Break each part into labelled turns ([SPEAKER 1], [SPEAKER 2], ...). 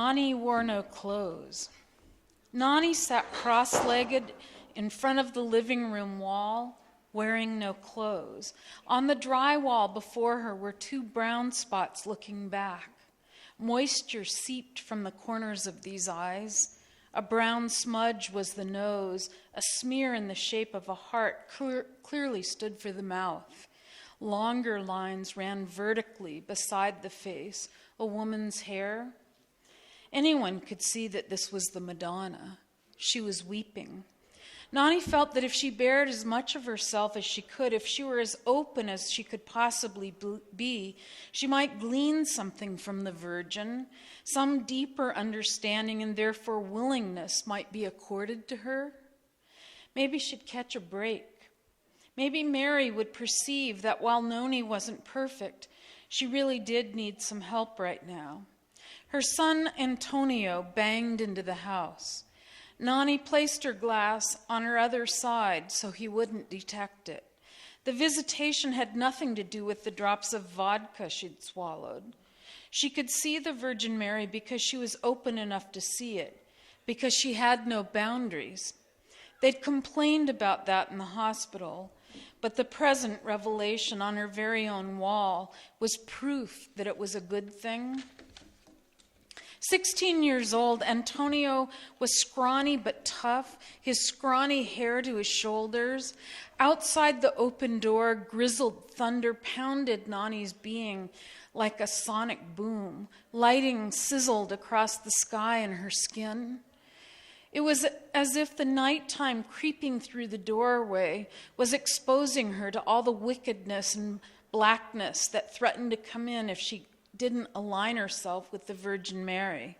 [SPEAKER 1] Nani wore no clothes. Nani sat cross-legged in front of the living room wall, wearing no clothes. On the drywall before her were 2 brown spots looking back. Moisture seeped from the corners of these eyes. A brown smudge was the nose. A smear in the shape of a heart clearly stood for the mouth. Longer lines ran vertically beside the face. A woman's hair. Anyone could see that this was the Madonna. She was weeping. Nani felt that if she bared as much of herself as she could, if she were as open as she could possibly be, she might glean something from the Virgin. Some deeper understanding and therefore willingness might be accorded to her. Maybe she'd catch a break. Maybe Mary would perceive that while Noni wasn't perfect, she really did need some help right now. Her son Antonio banged into the house. Nani placed her glass on her other side so he wouldn't detect it. The visitation had nothing to do with the drops of vodka she'd swallowed. She could see the Virgin Mary because she was open enough to see it, because she had no boundaries. They'd complained about that in the hospital, but the present revelation on her very own wall was proof that it was a good thing. 16 years old, Antonio was scrawny but tough, his scrawny hair to his shoulders. Outside the open door, grizzled thunder pounded Nani's being like a sonic boom. Lighting sizzled across the sky and her skin. It was as if the nighttime creeping through the doorway was exposing her to all the wickedness and blackness that threatened to come in if she didn't align herself with the Virgin Mary.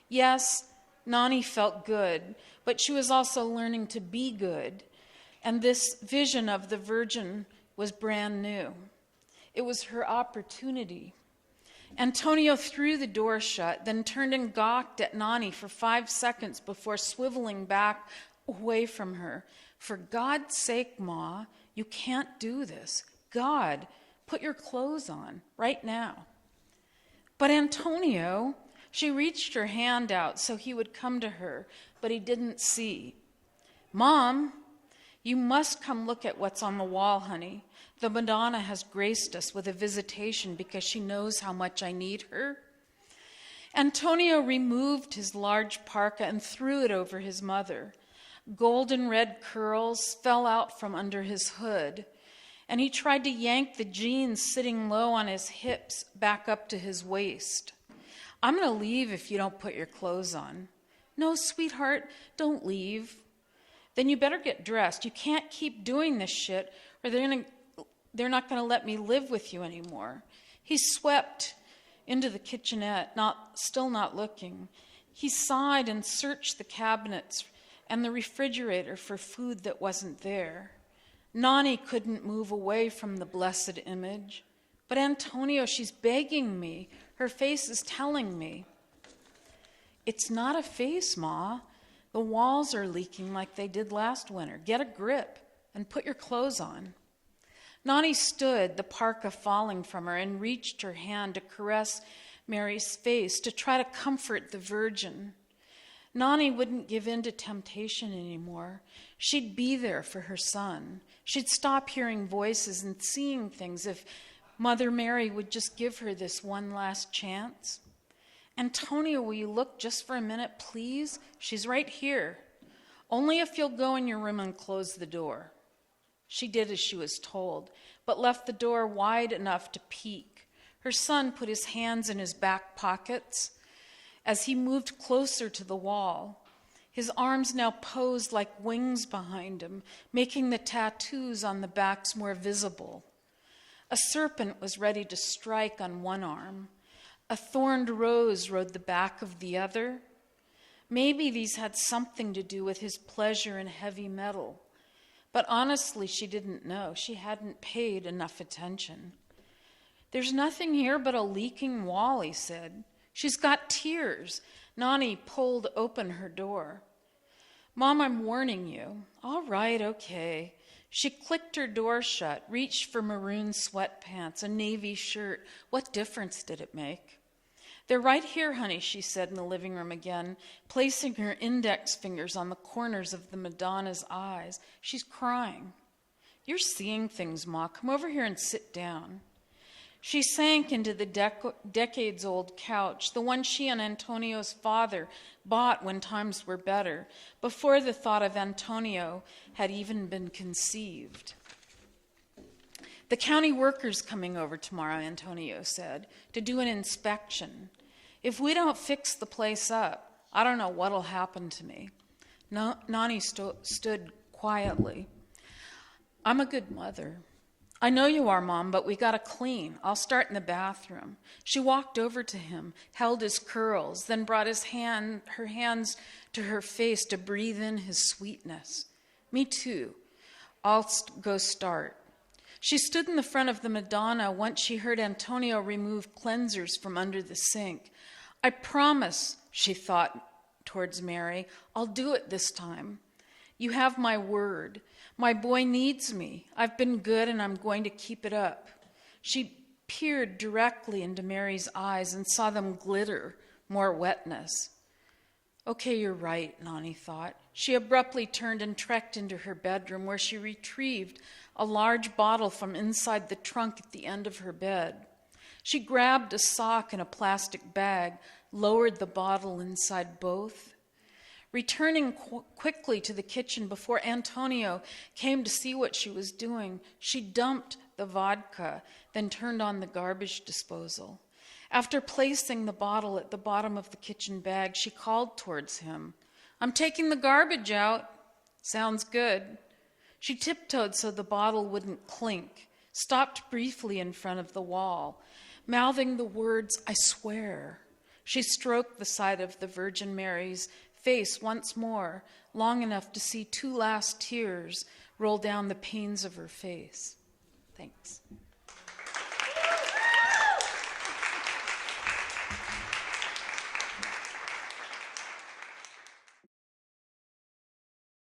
[SPEAKER 1] Yes, Nani felt good, but she was also learning to be good, and this vision of the Virgin was brand new. It was her opportunity. Antonio threw the door shut, then turned and gawked at Nani for 5 seconds before swiveling back away from her. For God's sake, Ma, you can't do this. God, put your clothes on right now. But Antonio, she reached her hand out so he would come to her, but he didn't see. Mom, you must come look at what's on the wall, honey. The Madonna has graced us with a visitation because she knows how much I need her. Antonio removed his large parka and threw it over his mother. Golden red curls fell out from under his hood, and he tried to yank the jeans sitting low on his hips back up to his waist. I'm going to leave if you don't put your clothes on. No, sweetheart, don't leave. Then you better get dressed. You can't keep doing this shit or they're not going to let me live with you anymore. He swept into the kitchenette, still not looking. He sighed and searched the cabinets and the refrigerator for food that wasn't there. Nani couldn't move away from the blessed image. But Antonio, she's begging me. Her face is telling me. It's not a face, Ma. The walls are leaking like they did last winter. Get a grip and put your clothes on. Nani stood, the parka falling from her, and reached her hand to caress Mary's face, to try to comfort the Virgin. Nani wouldn't give in to temptation anymore. She'd be there for her son. She'd stop hearing voices and seeing things if Mother Mary would just give her this one last chance. Antonio, will you look just for a minute, please? She's right here. Only if you'll go in your room and close the door. She did as she was told, but left the door wide enough to peek. Her son put his hands in his back pockets as he moved closer to the wall. His arms now posed like wings behind him, making the tattoos on the backs more visible. A serpent was ready to strike on one arm. A thorned rose rode the back of the other. Maybe these had something to do with his pleasure in heavy metal. But honestly, she didn't know. She hadn't paid enough attention. There's nothing here but a leaking wall, he said. She's got tears. Nani pulled open her door. Mom, I'm warning you. All right, okay. She clicked her door shut, reached for maroon sweatpants, a navy shirt. What difference did it make? "They're right here, honey," she said in the living room again, placing her index fingers on the corners of the Madonna's eyes. "She's crying." "You're seeing things, Ma. Come over here and sit down." She sank into the decades-old couch, the one she and Antonio's father bought when times were better, before the thought of Antonio had even been conceived. "The county worker's coming over tomorrow," Antonio said, "to do an inspection. If we don't fix the place up, I don't know what'll happen to me." Nani stood quietly. "I'm a good mother." "I know you are, Mom, but we gotta clean. I'll start in the bathroom." She walked over to him, held his curls, then brought her hands to her face to breathe in his sweetness. "Me too. I'll go start." She stood in the front of the Madonna once she heard Antonio remove cleansers from under the sink. "I promise," she thought towards Mary, "I'll do it this time. You have my word. My boy needs me. I've been good and I'm going to keep it up." She peered directly into Mary's eyes and saw them glitter, more wetness. "Okay, you're right," Nani thought. She abruptly turned and trekked into her bedroom, where she retrieved a large bottle from inside the trunk at the end of her bed. She grabbed a sock and a plastic bag, lowered the bottle inside both. Returning quickly to the kitchen before Antonio came to see what she was doing, she dumped the vodka, then turned on the garbage disposal. After placing the bottle at the bottom of the kitchen bag, she called towards him. "I'm taking the garbage out." "Sounds good." She tiptoed so the bottle wouldn't clink, stopped briefly in front of the wall, mouthing the words, "I swear." She stroked the side of the Virgin Mary's face once more, long enough to see two last tears roll down the panes of her face. Thanks.